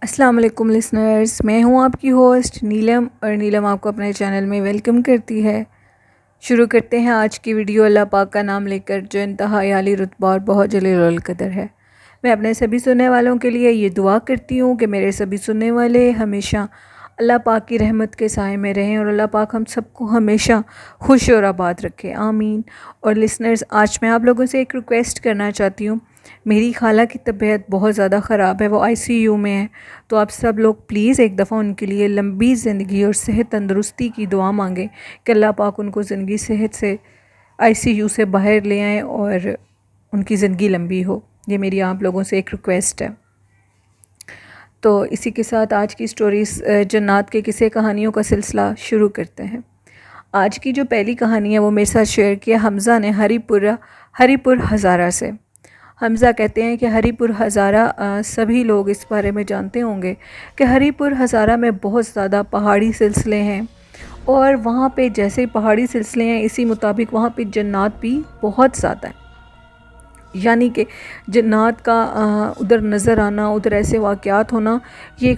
السلام علیکم لسنرز، میں ہوں آپ کی ہوسٹ نیلم، اور نیلم آپ کو اپنے چینل میں ویلکم کرتی ہے۔ شروع کرتے ہیں آج کی ویڈیو اللہ پاک کا نام لے کر، جو انتہائی عالی رتبہ اور بہت جلیل القدر ہے۔ میں اپنے سبھی سننے والوں کے لیے یہ دعا کرتی ہوں کہ میرے سبھی سننے والے ہمیشہ اللہ پاک کی رحمت کے سائے میں رہیں، اور اللہ پاک ہم سب کو ہمیشہ خوش اور آباد رکھے، آمین۔ اور لسنرز، آج میں آپ لوگوں سے ایک ریکویسٹ کرنا چاہتی ہوں۔ میری خالہ کی طبیعت بہت زیادہ خراب ہے، وہ ICU میں ہے، تو آپ سب لوگ پلیز ایک دفعہ ان کے لیے لمبی زندگی اور صحت تندرستی کی دعا مانگیں کہ اللہ پاک ان کو زندگی صحت سے ICU سے باہر لے آئیں اور ان کی زندگی لمبی ہو۔ یہ میری آپ لوگوں سے ایک ریکویسٹ ہے۔ تو اسی کے ساتھ آج کی سٹوریز جنات کے قصے کہانیوں کا سلسلہ شروع کرتے ہیں۔ آج کی جو پہلی کہانی ہے وہ میرے ساتھ شیئر کیا حمزہ نے ہری پور ہزارہ سے۔ حمزہ کہتے ہیں کہ ہری پور ہزارہ، سبھی لوگ اس بارے میں جانتے ہوں گے کہ ہری پور ہزارہ میں بہت زیادہ پہاڑی سلسلے ہیں، اور وہاں پہ جیسے پہاڑی سلسلے ہیں اسی مطابق وہاں پہ جنات بھی بہت زیادہ ہیں۔ یعنی کہ جنات کا ادھر نظر آنا، ادھر ایسے واقعات ہونا، یہ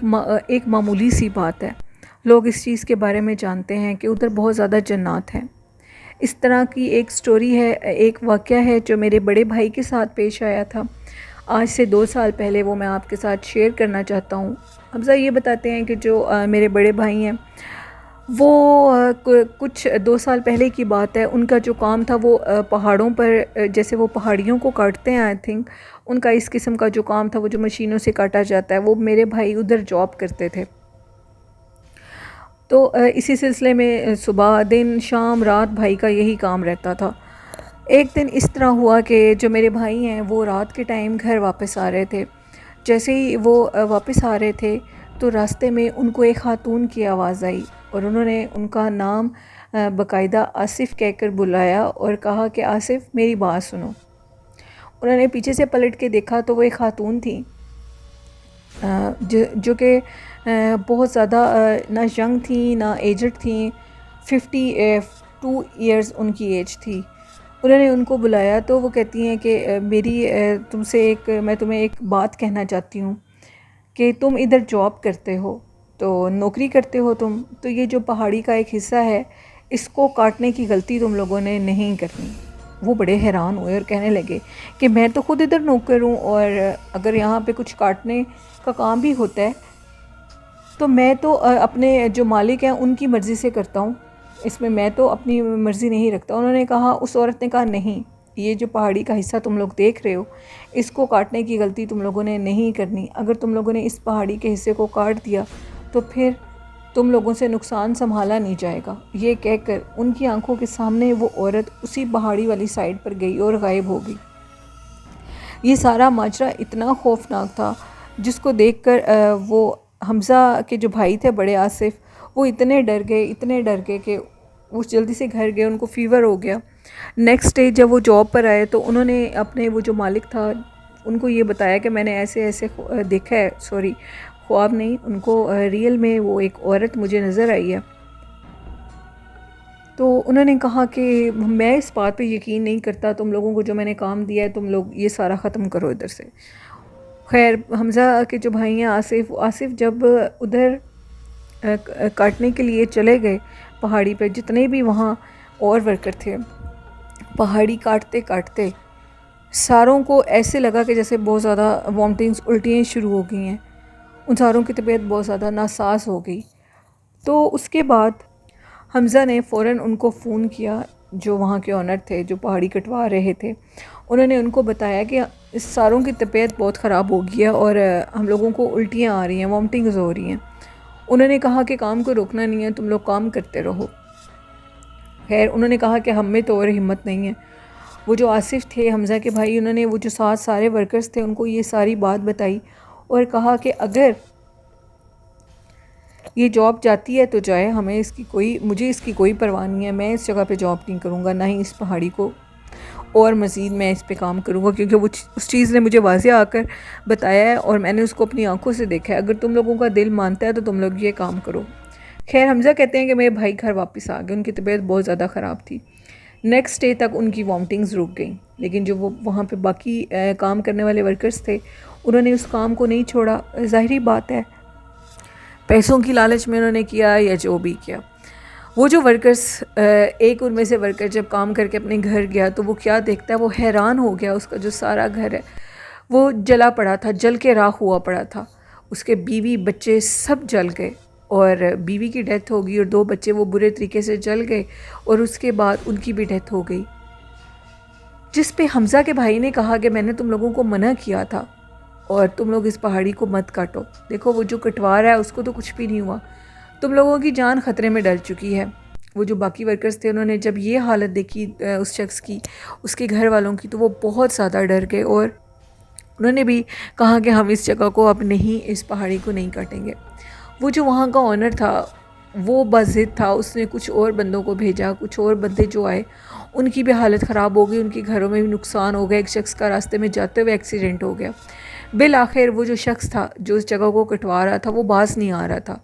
ایک معمولی سی بات ہے۔ لوگ اس چیز کے بارے میں جانتے ہیں کہ ادھر بہت زیادہ جنات ہیں۔ اس طرح کی ایک سٹوری ہے، ایک واقعہ ہے جو میرے بڑے بھائی کے ساتھ پیش آیا تھا آج سے 2 سال پہلے، وہ میں آپ کے ساتھ شیئر کرنا چاہتا ہوں۔ حمزہ یہ بتاتے ہیں کہ جو میرے بڑے بھائی ہیں وہ کچھ 2 سال پہلے کی بات ہے، ان کا جو کام تھا وہ پہاڑوں پر، جیسے وہ پہاڑیوں کو کاٹتے ہیں، ان کا اس قسم کا جو کام تھا وہ جو مشینوں سے کاٹا جاتا ہے، وہ میرے بھائی ادھر جاب کرتے تھے۔ تو اسی سلسلے میں صبح دن شام رات بھائی کا یہی کام رہتا تھا۔ ایک دن اس طرح ہوا کہ جو میرے بھائی ہیں وہ رات کے ٹائم گھر واپس آ رہے تھے۔ جیسے ہی وہ واپس آ رہے تھے تو راستے میں ان کو ایک خاتون کی آواز آئی، اور انہوں نے ان کا نام باقاعدہ آصف کہہ کر بلایا اور کہا کہ آصف میری بات سنو۔ انہوں نے پیچھے سے پلٹ کے دیکھا تو وہ ایک خاتون تھی جو کہ بہت زیادہ نہ ینگ تھیں نہ ایجڈ تھیں، 52 ایئرز ان کی ایج تھی۔ انہوں نے ان کو بلایا تو وہ کہتی ہیں کہ میں تمہیں ایک بات کہنا چاہتی ہوں کہ تم ادھر جاب کرتے ہو، تو نوکری کرتے ہو تم، تو یہ جو پہاڑی کا ایک حصہ ہے اس کو کاٹنے کی غلطی تم لوگوں نے نہیں کرنی۔ وہ بڑے حیران ہوئے اور کہنے لگے کہ میں تو خود ادھر نوکر ہوں، اور اگر یہاں پہ کچھ کاٹنے کا کام بھی ہوتا ہے تو میں تو اپنے جو مالک ہیں ان کی مرضی سے کرتا ہوں، اس میں تو اپنی مرضی نہیں رکھتا۔ انہوں نے کہا، اس عورت نے کہا، نہیں، یہ جو پہاڑی کا حصہ تم لوگ دیکھ رہے ہو اس کو کاٹنے کی غلطی تم لوگوں نے نہیں کرنی۔ اگر تم لوگوں نے اس پہاڑی کے حصے کو کاٹ دیا تو پھر تم لوگوں سے نقصان سنبھالا نہیں جائے گا۔ یہ کہہ کر ان کی آنکھوں کے سامنے وہ عورت اسی پہاڑی والی سائڈ پر گئی اور غائب ہو گئی۔ یہ سارا ماجرا اتنا خوفناک تھا جس کو دیکھ کر وہ حمزہ کے جو بھائی تھے بڑے آصف، وہ اتنے ڈر گئے کہ وہ جلدی سے گھر گئے، ان کو فیور ہو گیا۔ نیکسٹ ڈے جب وہ جاب پر آئے تو انہوں نے اپنے وہ جو مالک تھا ان کو یہ بتایا کہ میں نے ایسے دیکھا ہے، خواب نہیں، ان کو ریئل میں وہ ایک عورت مجھے نظر آئی ہے۔ تو انہوں نے کہا کہ میں اس بات پہ یقین نہیں کرتا، تم لوگوں کو جو میں نے کام دیا ہے تم لوگ یہ سارا ختم کرو ادھر سے۔ خیر، حمزہ کے جو بھائی ہیں آصف جب ادھر کاٹنے کے لیے چلے گئے پہاڑی پہ، جتنے بھی وہاں اور ورکر تھے، پہاڑی کاٹتے ساروں کو ایسے لگا کہ جیسے بہت زیادہ وامٹنگز، الٹیاں شروع ہو گئی ہیں، ان ساروں کی طبیعت بہت زیادہ ناساز ہو گئی۔ تو اس کے بعد حمزہ نے فوراً ان کو فون کیا، جو وہاں کے آنر تھے جو پہاڑی کٹوا رہے تھے، انہوں نے ان کو بتایا کہ اس ساروں کی طبیعت بہت خراب ہو گئی ہے اور ہم لوگوں کو الٹیاں آ رہی ہیں، وامٹنگز ہو رہی ہیں۔ انہوں نے کہا کہ کام کو روکنا نہیں ہے، تم لوگ کام کرتے رہو۔ خیر، انہوں نے کہا کہ ہم میں تو اور ہمت نہیں ہے۔ وہ جو آصف تھے حمزہ کے بھائی، انہوں نے وہ جو سارے ورکرز تھے ان کو یہ ساری بات بتائی اور کہا کہ اگر یہ جاب جاتی ہے تو جائے، مجھے اس کی کوئی پرواہ نہیں ہے، میں اس جگہ پہ جاب نہیں کروں گا، نہ ہی اس پہاڑی کو اور مزید میں اس پہ کام کروں گا، کیونکہ اس چیز نے مجھے واضح آ کر بتایا ہے اور میں نے اس کو اپنی آنکھوں سے دیکھا ہے۔ اگر تم لوگوں کا دل مانتا ہے تو تم لوگ یہ کام کرو۔ خیر، حمزہ کہتے ہیں کہ میرے بھائی گھر واپس آ گئے، ان کی طبیعت بہت زیادہ خراب تھی۔ نیکسٹ ڈے تک ان کی وامٹنگز رک گئیں، لیکن جو وہ وہاں پہ باقی کام کرنے والے ورکرز تھے انہوں نے اس کام کو نہیں چھوڑا۔ ظاہری بات ہے، پیسوں کی لالچ میں انہوں نے کیا یا جو بھی کیا. وہ جو ورکرز، ایک ان میں سے ورکر جب کام کر کے اپنے گھر گیا تو وہ کیا دیکھتا ہے، وہ حیران ہو گیا. اس کا جو سارا گھر ہے وہ جلا پڑا تھا، جل کے راکھ ہوا پڑا تھا. اس کے بیوی بچے سب جل گئے، اور بیوی کی ڈیتھ ہو گئی اور 2 بچے وہ برے طریقے سے جل گئے، اور اس کے بعد ان کی بھی ڈیتھ ہو گئی. جس پہ حمزہ کے بھائی نے کہا کہ میں نے تم لوگوں کو منع کیا تھا اور تم لوگ اس پہاڑی کو مت کاٹو. دیکھو وہ جو کٹوا رہا ہے اس کو تو کچھ بھی نہیں ہوا، تم لوگوں کی جان خطرے میں ڈل چکی ہے. وہ جو باقی ورکرز تھے انہوں نے جب یہ حالت دیکھی اس شخص کی، اس کے گھر والوں کی، تو وہ بہت زیادہ ڈر گئے، اور انہوں نے بھی کہا کہ ہم اس جگہ کو اب نہیں، اس پہاڑی کو نہیں کاٹیں گے. وہ جو وہاں کا آنر تھا وہ بضد تھا، اس نے کچھ اور بندوں کو بھیجا. کچھ اور بندے جو آئے ان کی بھی حالت خراب ہو گئی، ان کے گھروں میں بھی نقصان ہو گیا. ایک شخص کا راستے میں جاتے ہوئے ایکسیڈنٹ ہو گیا. بالآخر وہ جو شخص تھا جو اس جگہ کو کٹوا رہا تھا وہ باز نہیں آ رہا تھا.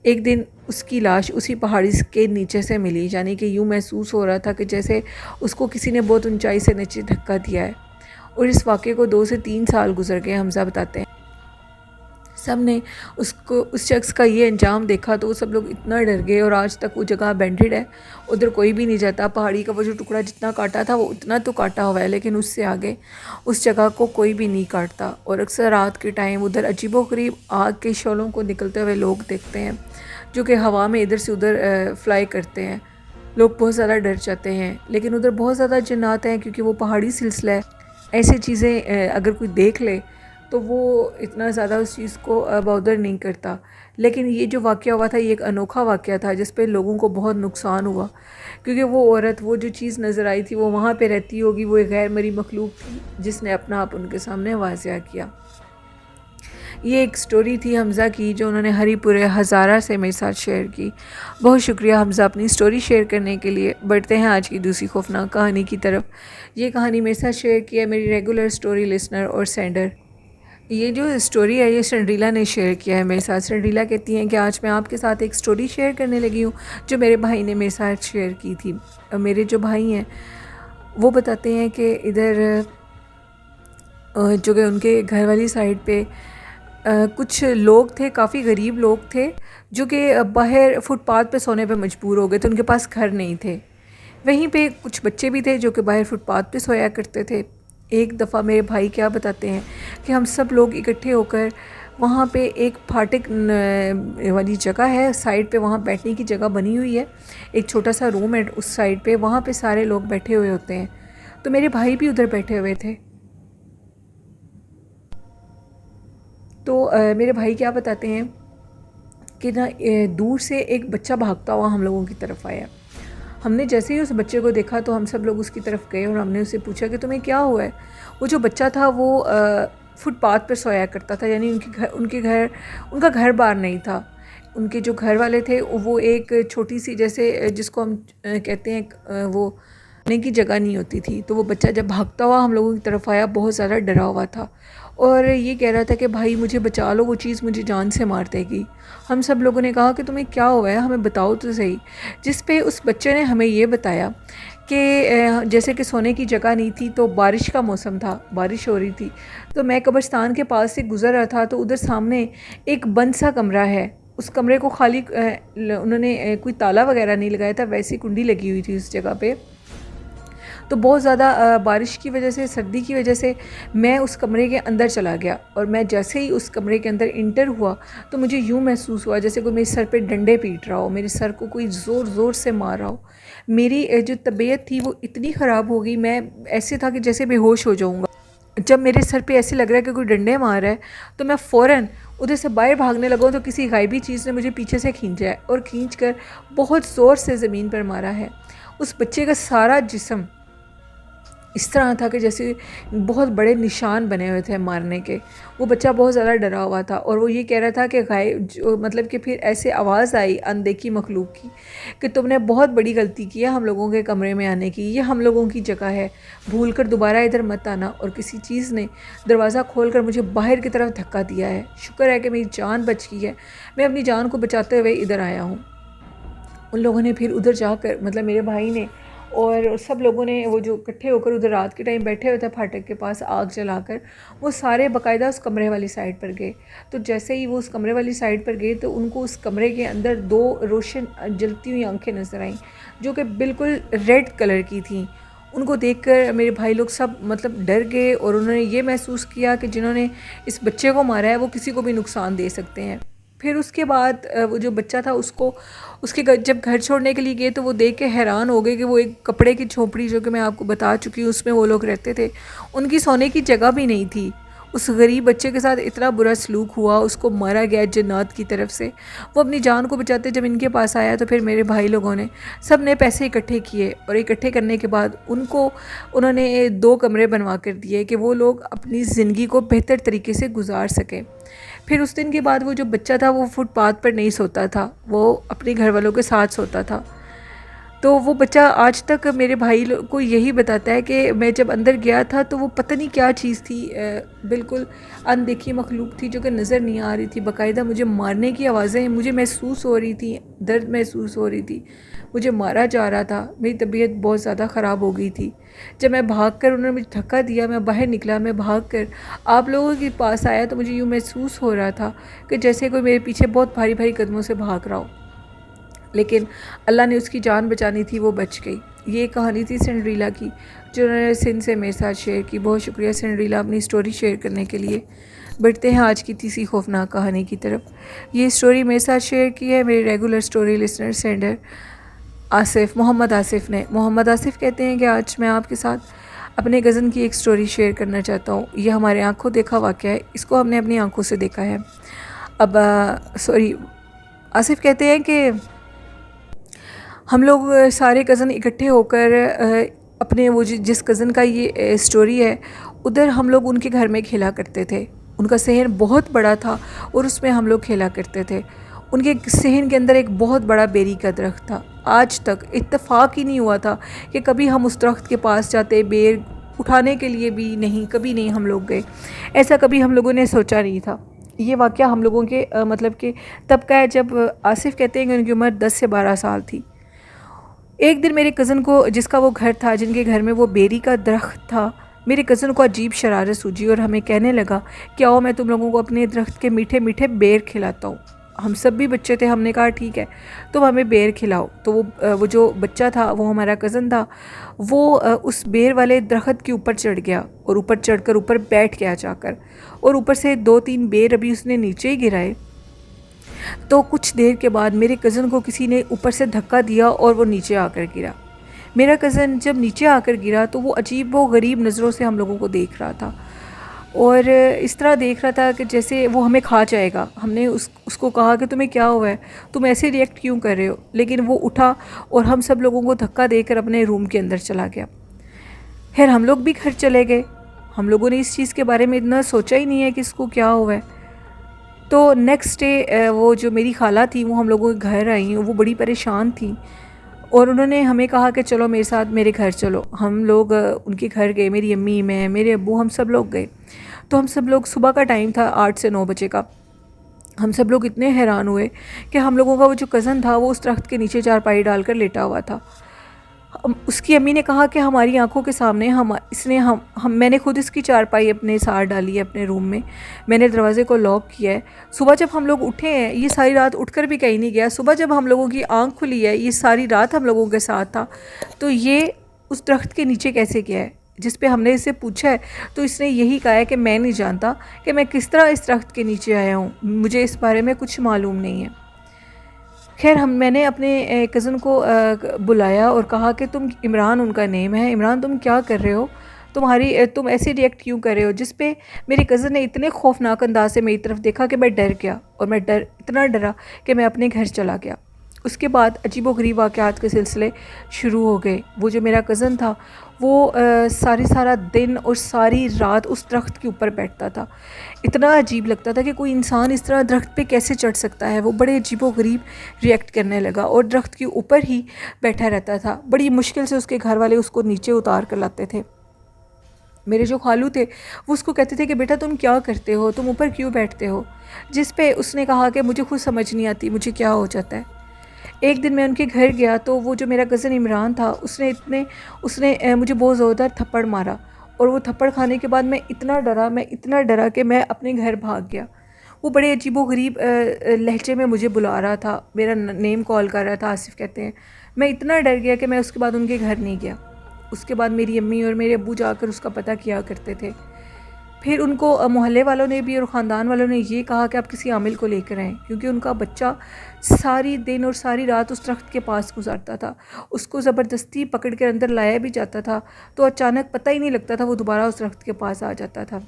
ایک دن اس کی لاش اسی پہاڑی کے نیچے سے ملی، یعنی کہ یوں محسوس ہو رہا تھا کہ جیسے اس کو کسی نے بہت اونچائی سے نیچے دھکا دیا ہے. اور اس واقعے کو 2 سے 3 سال گزر گئے. حمزہ بتاتے ہیں سب نے اس شخص کا یہ انجام دیکھا تو وہ سب لوگ اتنا ڈر گئے، اور آج تک وہ جگہ ابینڈڈ ہے، ادھر کوئی بھی نہیں جاتا. پہاڑی کا وہ جو ٹکڑا جتنا کاٹا تھا وہ اتنا تو کاٹا ہوا ہے، لیکن اس سے آگے اس جگہ کو کوئی بھی نہیں کاٹتا. اور اکثر رات کے ٹائم ادھر عجیب و غریب آگ کے شعلوں کو نکلتے ہوئے لوگ دیکھتے ہیں، جو کہ ہوا میں ادھر سے ادھر فلائی کرتے ہیں. لوگ بہت زیادہ ڈر جاتے ہیں، لیکن ادھر بہت زیادہ جنات ہیں کیونکہ وہ پہاڑی سلسلہ ہے. ایسی چیزیں اگر کوئی دیکھ لے تو وہ اتنا زیادہ اس چیز کو بودر نہیں کرتا. لیکن یہ جو واقعہ ہوا تھا یہ ایک انوکھا واقعہ تھا جس پہ لوگوں کو بہت نقصان ہوا، کیونکہ وہ عورت، وہ جو چیز نظر آئی تھی وہ وہاں پہ رہتی ہوگی، وہ ایک غیر مری مخلوق تھی جس نے اپنا آپ ان کے سامنے واضح کیا. یہ ایک سٹوری تھی حمزہ کی جو انہوں نے ہری پورے ہزارہ سے میرے ساتھ شیئر کی. بہت شکریہ حمزہ اپنی سٹوری شیئر کرنے کے لیے. بڑھتے ہیں آج کی دوسری خوفناک کہانی کی طرف. یہ کہانی میرے ساتھ شیئر کی ہے میری ریگولر سٹوری لسنر اور سینڈر. یہ جو سٹوری ہے یہ سنڈریلا نے شیئر کیا ہے میرے ساتھ. سنڈریلا کہتی ہیں کہ آج میں آپ کے ساتھ ایک سٹوری شیئر کرنے لگی ہوں جو میرے بھائی نے میرے ساتھ شیئر کی تھی. میرے جو بھائی ہیں وہ بتاتے ہیں کہ ادھر جو کہ ان کے گھر والی سائڈ پہ کچھ لوگ تھے، کافی غریب لوگ تھے، جو کہ باہر فٹ پاتھ پہ سونے پہ مجبور ہو گئے تھے. ان کے پاس گھر نہیں تھے. وہیں پہ کچھ بچے بھی تھے جو کہ باہر فٹ پاتھ پہ سویا کرتے تھے. ایک دفعہ میرے بھائی کیا بتاتے ہیں کہ ہم سب لوگ اکٹھے ہو کر وہاں پہ ایک پھاٹک والی جگہ ہے سائڈ پہ، وہاں بیٹھنے کی جگہ بنی ہوئی ہے، ایک چھوٹا سا روم ہے اس سائڈ پہ، وہاں پہ سارے لوگ بیٹھے ہوئے ہوتے ہیں. تو میرے بھائی بھی ادھر بیٹھے ہوئے تھے. تو میرے بھائی کیا بتاتے ہیں کہ نا دور سے ایک بچہ بھاگتا ہوا ہم لوگوں کی طرف آیا. ہم نے جیسے ہی اس بچے کو دیکھا تو ہم سب لوگ اس کی طرف گئے اور ہم نے اسے پوچھا کہ تمہیں کیا ہوا ہے. وہ جو بچہ تھا وہ فٹ پاتھ پر سویا کرتا تھا، یعنی ان کا گھر بار نہیں تھا. ان کے جو گھر والے تھے وہ ایک چھوٹی سی، جیسے جس کو ہم کہتے ہیں وہ رہنے کی جگہ نہیں ہوتی تھی. تو وہ بچہ جب بھاگتا ہوا ہم لوگوں کی طرف آیا بہت زیادہ ڈرا ہوا تھا اور یہ کہہ رہا تھا کہ بھائی مجھے بچا لو، وہ چیز مجھے جان سے مار دے گی. ہم سب لوگوں نے کہا کہ تمہیں کیا ہوا ہے، ہمیں بتاؤ تو صحیح. جس پہ اس بچے نے ہمیں یہ بتایا کہ جیسے کہ سونے کی جگہ نہیں تھی تو بارش کا موسم تھا، بارش ہو رہی تھی. تو میں قبرستان کے پاس سے گزر رہا تھا تو ادھر سامنے ایک بند سا کمرہ ہے. اس کمرے کو خالی انہوں نے کوئی تالا وغیرہ نہیں لگایا تھا، ویسی کنڈی لگی ہوئی تھی اس جگہ پہ. تو بہت زیادہ بارش کی وجہ سے، سردی کی وجہ سے میں اس کمرے کے اندر چلا گیا، اور میں جیسے ہی اس کمرے کے اندر انٹر ہوا تو مجھے یوں محسوس ہوا جیسے کوئی میرے سر پہ ڈنڈے پیٹ رہا ہو، میرے سر کو کوئی زور زور سے مار رہا ہو. میری جو طبیعت تھی وہ اتنی خراب ہو گئی، میں ایسے تھا کہ جیسے بے ہوش ہو جاؤں گا. جب میرے سر پہ ایسے لگ رہا ہے کہ کوئی ڈنڈے مار رہا ہے تو میں فوراً ادھر سے باہر بھاگنے لگا تو کسی غائبی چیز نے مجھے پیچھے سے کھینچا ہے اور کھینچ کر بہت زور سے زمین پر مارا ہے. اس بچے کا سارا جسم اس طرح تھا کہ جیسے بہت بڑے نشان بنے ہوئے تھے مارنے کے. وہ بچہ بہت زیادہ ڈرا ہوا تھا اور وہ یہ کہہ رہا تھا کہ مطلب کہ پھر ایسے آواز آئی اندیکھی مخلوق کی کہ تم نے بہت بڑی غلطی کی ہے ہم لوگوں کے کمرے میں آنے کی، یہ ہم لوگوں کی جگہ ہے، بھول کر دوبارہ ادھر مت آنا. اور کسی چیز نے دروازہ کھول کر مجھے باہر کی طرف دھکا دیا ہے. شکر ہے کہ میری جان بچ گئی ہے، میں اپنی جان کو بچاتے ہوئے ادھر آیا ہوں. ان لوگوں نے پھر ادھر جا کر، مطلب میرے بھائی نے اور سب لوگوں نے وہ جو اکٹھے ہو کر ادھر رات کے ٹائم بیٹھے ہوئے تھے پھاٹک کے پاس آگ جلا کر، وہ سارے باقاعدہ اس کمرے والی سائڈ پر گئے۔ تو جیسے ہی وہ اس کمرے والی سائڈ پر گئے تو ان کو اس کمرے کے اندر 2 روشن جلتی ہوئی آنکھیں نظر آئیں جو کہ بالکل ریڈ کلر کی تھیں۔ ان کو دیکھ کر میرے بھائی لوگ سب مطلب ڈر گئے، اور انہوں نے یہ محسوس کیا کہ جنہوں نے اس بچے کو مارا ہے وہ کسی کو بھی نقصان دے سکتے ہیں۔ پھر اس کے بعد وہ جو بچہ تھا اس کے جب گھر چھوڑنے کے لیے گئے تو وہ دیکھ کے حیران ہو گئے کہ وہ ایک کپڑے کی جھونپڑی جو کہ میں آپ کو بتا چکی ہوں اس میں وہ لوگ رہتے تھے، ان کی سونے کی جگہ بھی نہیں تھی۔ اس غریب بچے کے ساتھ اتنا برا سلوک ہوا، اس کو مارا گیا جنات کی طرف سے۔ وہ اپنی جان کو بچاتے جب ان کے پاس آیا تو پھر میرے بھائی لوگوں نے سب نے پیسے اکٹھے کیے، اور اکٹھے کرنے کے بعد انہوں نے 2 کمرے بنوا کر دیے کہ وہ لوگ اپنی زندگی کو بہتر طریقے سے گزار سکیں۔ پھر اس دن کے بعد وہ جو بچہ تھا وہ فٹ پاتھ پر نہیں سوتا تھا، وہ اپنے گھر والوں کے ساتھ سوتا تھا۔ تو وہ بچہ آج تک میرے بھائی کو یہی بتاتا ہے کہ میں جب اندر گیا تھا تو وہ پتہ نہیں کیا چیز تھی، بالکل اندیکھی مخلوق تھی جو کہ نظر نہیں آ رہی تھی، باقاعدہ مجھے مارنے کی آوازیں مجھے محسوس ہو رہی تھی، درد محسوس ہو رہی تھی، مجھے مارا جا رہا تھا، میری طبیعت بہت زیادہ خراب ہو گئی تھی۔ جب میں بھاگ کر انہوں نے مجھے دھکا دیا، میں باہر نکلا، میں بھاگ کر آپ لوگوں کے پاس آیا تو مجھے یوں محسوس ہو رہا تھا کہ جیسے کوئی میرے پیچھے بہت بھاری بھاری قدموں سے بھاگ رہا ہو، لیکن اللہ نے اس کی جان بچانی تھی، وہ بچ گئی۔ یہ کہانی تھی سنڈریلا کی جو انہوں نے سندھ سے میرے ساتھ شیئر کی۔ بہت شکریہ سنڈریلا اپنی سٹوری شیئر کرنے کے لیے۔ بڑھتے ہیں آج کی تیسری خوفناک کہانی کی طرف۔ یہ سٹوری میرے ساتھ شیئر کی ہے میرے ریگولر سٹوری لسنر سینڈر محمد آصف نے۔ محمد آصف کہتے ہیں کہ آج میں آپ کے ساتھ اپنے کزن کی ایک سٹوری شیئر کرنا چاہتا ہوں۔ یہ ہمارے آنکھوں دیکھا واقعہ ہے، اس کو ہم نے اپنی آنکھوں سے دیکھا ہے۔ آصف کہتے ہیں کہ ہم لوگ سارے کزن اکٹھے ہو کر اپنے وہ جس کزن کا یہ سٹوری ہے ادھر ہم لوگ ان کے گھر میں کھیلا کرتے تھے۔ ان کا صحن بہت بڑا تھا اور اس میں ہم لوگ کھیلا کرتے تھے۔ ان کے صحن کے اندر ایک بہت بڑا بیری کا درخت تھا۔ آج تک اتفاق ہی نہیں ہوا تھا کہ کبھی ہم اس درخت کے پاس جاتے، بیر اٹھانے کے لیے بھی نہیں، کبھی نہیں ہم لوگ گئے، ایسا کبھی ہم لوگوں نے سوچا نہیں تھا۔ یہ واقعہ ہم لوگوں کے مطلب کہ تب کا ہے جب آصف کہتے ہیں کہ ان کی عمر 10 سے 12 سال تھی۔ ایک دن میرے کزن کو، جس کا وہ گھر تھا، جن کے گھر میں وہ بیری کا درخت تھا، میرے کزن کو عجیب شرارت سوجی اور ہمیں کہنے لگا کہ آؤ میں تم لوگوں کو اپنے درخت کے میٹھے میٹھے بیر کھلاتا ہوں۔ ہم سب بھی بچے تھے، ہم نے کہا ٹھیک ہے تم ہمیں بیر کھلاؤ۔ تو وہ جو بچہ تھا، وہ ہمارا کزن تھا، وہ اس بیر والے درخت کے اوپر چڑھ گیا اور اوپر چڑھ کر اوپر بیٹھ گیا جا کر، اور اوپر سے 2-3 بیر ابھی اس نے نیچے ہی گرائے۔ تو کچھ دیر کے بعد میرے کزن کو کسی نے اوپر سے دھکا دیا اور وہ نیچے آ کر گرا۔ میرا کزن جب نیچے آ کر گرا تو وہ عجیب و غریب نظروں سے ہم لوگوں کو دیکھ رہا تھا، اور اس طرح دیکھ رہا تھا کہ جیسے وہ ہمیں کھا جائے گا۔ ہم نے اس کو کہا کہ تمہیں کیا ہوا ہے، تم ایسے ریئیکٹ کیوں کر رہے ہو؟ لیکن وہ اٹھا اور ہم سب لوگوں کو دھکا دے کر اپنے روم کے اندر چلا گیا۔ خیر ہم لوگ بھی گھر چلے گئے، ہم لوگوں نے اس چیز کے بارے میں اتنا سوچا ہی نہیں ہے کہ اس کو کیا ہوا ہے۔ تو نیکسٹ ڈے وہ جو میری خالہ تھی وہ ہم لوگوں کے گھر آئیں، وہ بڑی پریشان تھیں اور انہوں نے ہمیں کہا کہ چلو میرے ساتھ میرے گھر چلو۔ ہم لوگ ان کے گھر گئے، میری امی، میں، میرے ابو، ہم سب لوگ گئے۔ تو ہم سب لوگ، صبح کا ٹائم تھا 8 سے 9 بجے کا، ہم سب لوگ اتنے حیران ہوئے کہ ہم لوگوں کا وہ جو کزن تھا وہ اس درخت کے نیچے چارپائی ڈال کر لیٹا ہوا تھا۔ اس کی امی نے کہا کہ ہماری آنکھوں کے سامنے میں نے خود اس کی چارپائی اپنے ساتھ ڈالی ہے اپنے روم میں نے دروازے کو لاک کیا ہے۔ صبح جب ہم لوگ اٹھے ہیں، یہ ساری رات اٹھ کر بھی کہیں نہیں گیا، صبح جب ہم لوگوں کی آنکھ کھلی ہے، یہ ساری رات ہم لوگوں کے ساتھ تھا، تو یہ اس درخت کے نیچے کیسے گیا ہے؟ جس پہ ہم نے اس سے پوچھا ہے تو اس نے یہی کہا ہے کہ میں نہیں جانتا کہ میں کس طرح اس درخت کے نیچے آیا ہوں، مجھے اس بارے میں کچھ معلوم نہیں ہے۔ خیر میں نے اپنے کزن کو بلایا اور کہا کہ تم، عمران ان کا نیم ہے، عمران تم کیا کر رہے ہو، تم ایسے ریئیکٹ کیوں کر رہے ہو؟ جس پہ میرے کزن نے اتنے خوفناک انداز سے میری طرف دیکھا کہ میں ڈر گیا، اور میں اتنا ڈرا کہ میں اپنے گھر چلا گیا۔ اس کے بعد عجیب و غریب واقعات کے سلسلے شروع ہو گئے۔ وہ جو میرا کزن تھا وہ سارا دن اور ساری رات اس درخت کے اوپر بیٹھتا تھا۔ اتنا عجیب لگتا تھا کہ کوئی انسان اس طرح درخت پہ کیسے چڑھ سکتا ہے۔ وہ بڑے عجیب و غریب ریئیکٹ کرنے لگا اور درخت کے اوپر ہی بیٹھا رہتا تھا۔ بڑی مشکل سے اس کے گھر والے اس کو نیچے اتار کر لاتے تھے۔ میرے جو خالو تھے وہ اس کو کہتے تھے کہ بیٹا تم کیا کرتے ہو، تم اوپر کیوں بیٹھتے ہو؟ جس پہ اس نے کہا کہ مجھے خود سمجھ نہیں آتی مجھے کیا ہو جاتا ہے۔ ایک دن میں ان کے گھر گیا تو وہ جو میرا کزن عمران تھا اس نے مجھے بہت زوردار تھپڑ مارا، اور وہ تھپڑ کھانے کے بعد میں اتنا ڈرا کہ میں اپنے گھر بھاگ گیا۔ وہ بڑے عجیب و غریب لہجے میں مجھے بلا رہا تھا، میرا نیم کال کر رہا تھا، آصف کہتے ہیں۔ میں اتنا ڈر گیا کہ میں اس کے بعد ان کے گھر نہیں گیا۔ اس کے بعد میری امی اور میرے ابو جا کر اس کا پتہ کیا کرتے تھے۔ پھر ان کو محلے والوں نے بھی اور خاندان والوں نے یہ کہا کہ آپ کسی عامل کو لے کر آئیں، کیونکہ ان کا بچہ ساری دن اور ساری رات اس درخت کے پاس گزارتا تھا۔ اس کو زبردستی پکڑ کر اندر لایا بھی جاتا تھا تو اچانک پتہ ہی نہیں لگتا تھا، وہ دوبارہ اس درخت کے پاس آ جاتا تھا۔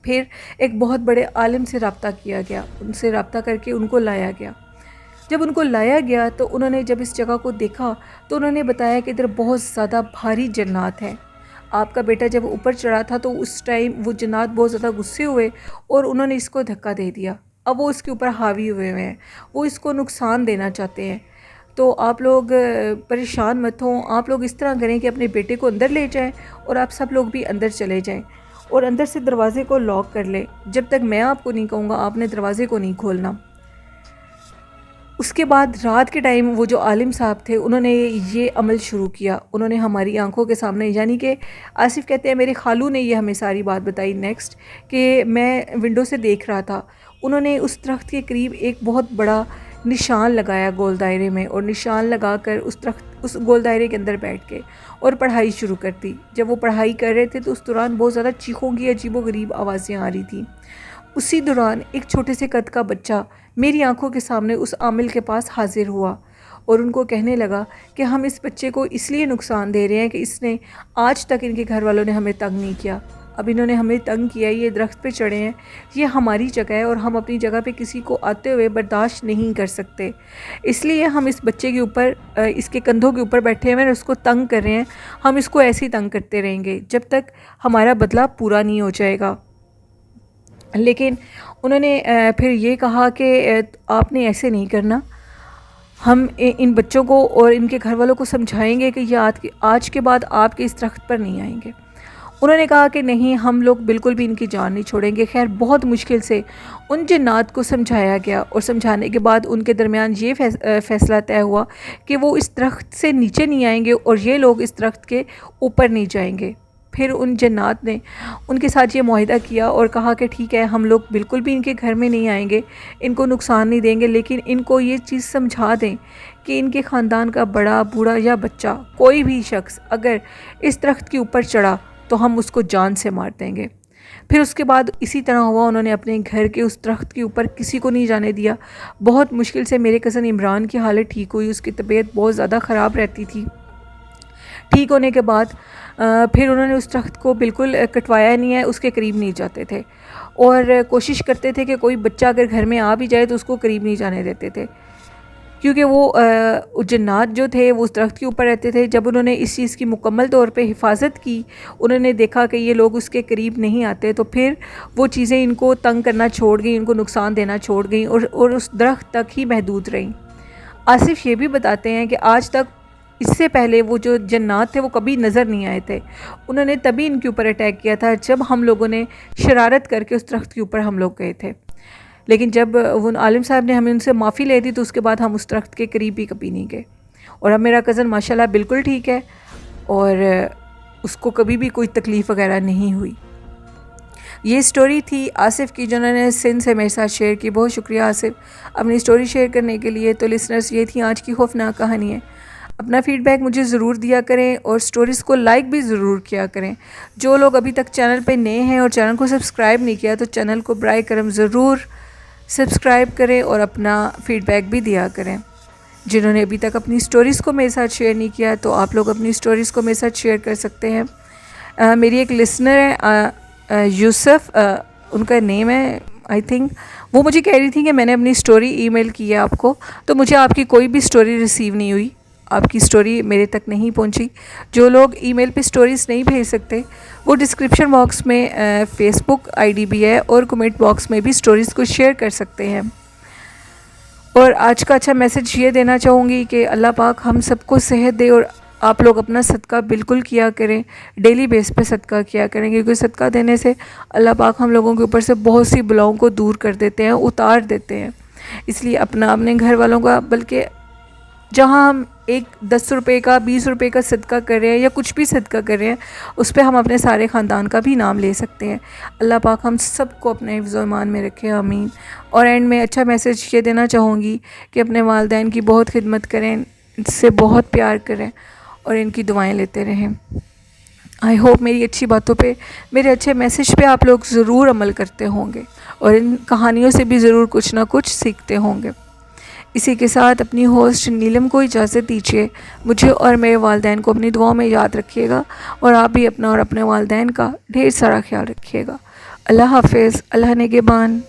پھر ایک بہت بڑے عالم سے رابطہ کیا گیا، ان سے رابطہ کر کے ان کو لایا گیا۔ جب ان کو لایا گیا تو انہوں نے جب اس جگہ کو دیکھا تو انہوں نے بتایا کہ ادھر بہت زیادہ بھاری جنات ہیں۔ آپ کا بیٹا جب اوپر چڑھا تھا تو اس ٹائم وہ جنات بہت زیادہ غصے ہوئے اور انہوں نے اس کو دھکا دے دیا۔ اب وہ اس کے اوپر حاوی ہوئے ہیں، وہ اس کو نقصان دینا چاہتے ہیں۔ تو آپ لوگ پریشان مت ہوں، آپ لوگ اس طرح کریں کہ اپنے بیٹے کو اندر لے جائیں اور آپ سب لوگ بھی اندر چلے جائیں اور اندر سے دروازے کو لاک کر لیں۔ جب تک میں آپ کو نہیں کہوں گا آپ نے دروازے کو نہیں کھولنا۔ اس کے بعد رات کے ٹائم وہ جو عالم صاحب تھے انہوں نے یہ عمل شروع کیا، انہوں نے ہماری آنکھوں کے سامنے، یعنی کہ آصف کہتے ہیں میرے خالو نے یہ ہمیں ساری بات بتائی نیکسٹ، کہ میں ونڈو سے دیکھ رہا تھا، انہوں نے اس درخت کے قریب ایک بہت بڑا نشان لگایا گول دائرے میں، اور نشان لگا کر اس گول دائرے کے اندر بیٹھ کے اور پڑھائی شروع کر دی۔ جب وہ پڑھائی کر رہے تھے تو اس دوران بہت زیادہ چیخوں کی عجیب و غریب آوازیں آ رہی تھیں۔ اسی دوران ایک چھوٹے سے قد کا بچہ میری آنکھوں کے سامنے اس عامل کے پاس حاضر ہوا اور ان کو کہنے لگا کہ ہم اس بچے کو اس لیے نقصان دے رہے ہیں کہ اس نے آج تک ان کے گھر والوں نے ہمیں تنگ نہیں کیا، اب انہوں نے ہمیں تنگ کیا، یہ درخت پہ چڑھے ہیں، یہ ہماری جگہ ہے اور ہم اپنی جگہ پہ کسی کو آتے ہوئے برداشت نہیں کر سکتے، اس لیے ہم اس بچے کے اوپر اس کے کندھوں کے اوپر بیٹھے ہوئے اور اس کو تنگ کر رہے ہیں، ہم اس کو ایسے ہی تنگ کرتے رہیں گے جب تک ہمارا بدلہ پورا نہیں ہو جائے گا۔ لیکن انہوں نے پھر یہ کہا کہ آپ نے ایسے نہیں کرنا، ہم ان بچوں کو اور ان کے گھر والوں کو سمجھائیں گے کہ یہ آج کے بعد آپ کے اس درخت پر نہیں آئیں گے۔ انہوں نے کہا کہ نہیں، ہم لوگ بالکل بھی ان کی جان نہیں چھوڑیں گے۔ خیر بہت مشکل سے ان جنات کو سمجھایا گیا اور سمجھانے کے بعد ان کے درمیان یہ فیصلہ طے ہوا کہ وہ اس درخت سے نیچے نہیں آئیں گے اور یہ لوگ اس درخت کے اوپر نہیں جائیں گے۔ پھر ان جنات نے ان کے ساتھ یہ معاہدہ کیا اور کہا کہ ٹھیک ہے، ہم لوگ بالکل بھی ان کے گھر میں نہیں آئیں گے، ان کو نقصان نہیں دیں گے، لیکن ان کو یہ چیز سمجھا دیں کہ ان کے خاندان کا بڑا بوڑھا یا بچہ کوئی بھی شخص اگر اس درخت کے اوپر چڑھا تو ہم اس کو جان سے مار دیں گے۔ پھر اس کے بعد اسی طرح ہوا، انہوں نے اپنے گھر کے اس درخت کے اوپر کسی کو نہیں جانے دیا۔ بہت مشکل سے میرے کزن عمران کی حالت ٹھیک ہوئی، اس کی طبیعت بہت زیادہ خراب رہتی تھی۔ ٹھیک ہونے کے بعد پھر انہوں نے اس درخت کو بالکل کٹوایا نہیں ہے، اس کے قریب نہیں جاتے تھے اور کوشش کرتے تھے کہ کوئی بچہ اگر گھر میں آ بھی جائے تو اس کو قریب نہیں جانے دیتے تھے، کیونکہ وہ جنات جو تھے وہ اس درخت کے اوپر رہتے تھے۔ جب انہوں نے اس چیز کی مکمل طور پہ حفاظت کی، انہوں نے دیکھا کہ یہ لوگ اس کے قریب نہیں آتے، تو پھر وہ چیزیں ان کو تنگ کرنا چھوڑ گئیں، ان کو نقصان دینا چھوڑ گئیں اور اس درخت تک ہی محدود رہیں۔ آصف یہ بھی بتاتے ہیں کہ آج تک اس سے پہلے وہ جو جنات تھے وہ کبھی نظر نہیں آئے تھے، انہوں نے تبھی ان کے اوپر اٹیک کیا تھا جب ہم لوگوں نے شرارت کر کے اس درخت کے اوپر ہم لوگ گئے تھے۔ لیکن جب وہ عالم صاحب نے ہمیں ان سے معافی لے دی تو اس کے بعد ہم اس درخت کے قریب بھی کبھی نہیں گئے، اور اب میرا کزن ماشاءاللہ بالکل ٹھیک ہے اور اس کو کبھی بھی کوئی تکلیف وغیرہ نہیں ہوئی۔ یہ سٹوری تھی آصف کی جنہوں نے سندھ سے میرے ساتھ شیئر کی۔ بہت شکریہ آصف اپنی سٹوری شیئر کرنے کے لیے۔ تو لسنرز، یہ تھی آج کی خوفناک کہانی ہے۔ اپنا فیڈ بیک مجھے ضرور دیا کریں اور سٹوریز کو لائک بھی ضرور کیا کریں۔ جو لوگ ابھی تک چینل پہ نئے ہیں اور چینل کو سبسکرائب نہیں کیا تو چینل کو برائے کرم ضرور سبسکرائب کریں اور اپنا فیڈ بیک بھی دیا کریں۔ جنہوں نے ابھی تک اپنی سٹوریز کو میرے ساتھ شیئر نہیں کیا تو آپ لوگ اپنی سٹوریز کو میرے ساتھ شیئر کر سکتے ہیں۔ میری ایک لسنر ہے یوسف، ان کا نیم ہے آئی تھنک، وہ مجھے کہہ رہی تھی کہ میں نے اپنی سٹوری ای میل کی ہے آپ کو، تو مجھے آپ کی کوئی بھی سٹوری ریسیو نہیں ہوئی، آپ کی سٹوری میرے تک نہیں پہنچی۔ جو لوگ ای میل پہ سٹوریز نہیں بھیج سکتے وہ ڈسکرپشن باکس میں فیس بک آئی ڈی بھی ہے اور کمنٹ باکس میں بھی سٹوریز کو شیئر کر سکتے ہیں۔ اور آج کا اچھا میسج یہ دینا چاہوں گی کہ اللہ پاک ہم سب کو صحت دے، اور آپ لوگ اپنا صدقہ بالکل کیا کریں، ڈیلی بیس پہ صدقہ کیا کریں، کیونکہ صدقہ دینے سے اللہ پاک ہم لوگوں کے اوپر سے بہت سی بلاؤں کو دور کر دیتے ہیں، اتار دیتے ہیں۔ اس لیے اپنے گھر والوں کا، بلکہ جہاں ہم ایک 10 روپے کا 20 روپے کا صدقہ کر رہے ہیں یا کچھ بھی صدقہ کر رہے ہیں، اس پہ ہم اپنے سارے خاندان کا بھی نام لے سکتے ہیں۔ اللہ پاک ہم سب کو اپنے حفظ و ایمان میں رکھے، آمین۔ اور اینڈ میں اچھا میسیج یہ دینا چاہوں گی کہ اپنے والدین کی بہت خدمت کریں، ان سے بہت پیار کریں اور ان کی دعائیں لیتے رہیں۔ آئی ہوپ میری اچھی باتوں پہ، میرے اچھے میسیج پہ آپ لوگ ضرور عمل کرتے ہوں گے اور ان کہانیوں سے بھی ضرور کچھ نہ کچھ سیکھتے ہوں گے۔ اسی کے ساتھ اپنی ہوسٹ نیلم کو اجازت دیجیے، مجھے اور میرے والدین کو اپنی دعاؤں میں یاد رکھیے گا، اور آپ بھی اپنا اور اپنے والدین کا ڈھیر سارا خیال رکھیے گا۔ اللہ حافظ، اللہ نگہبان۔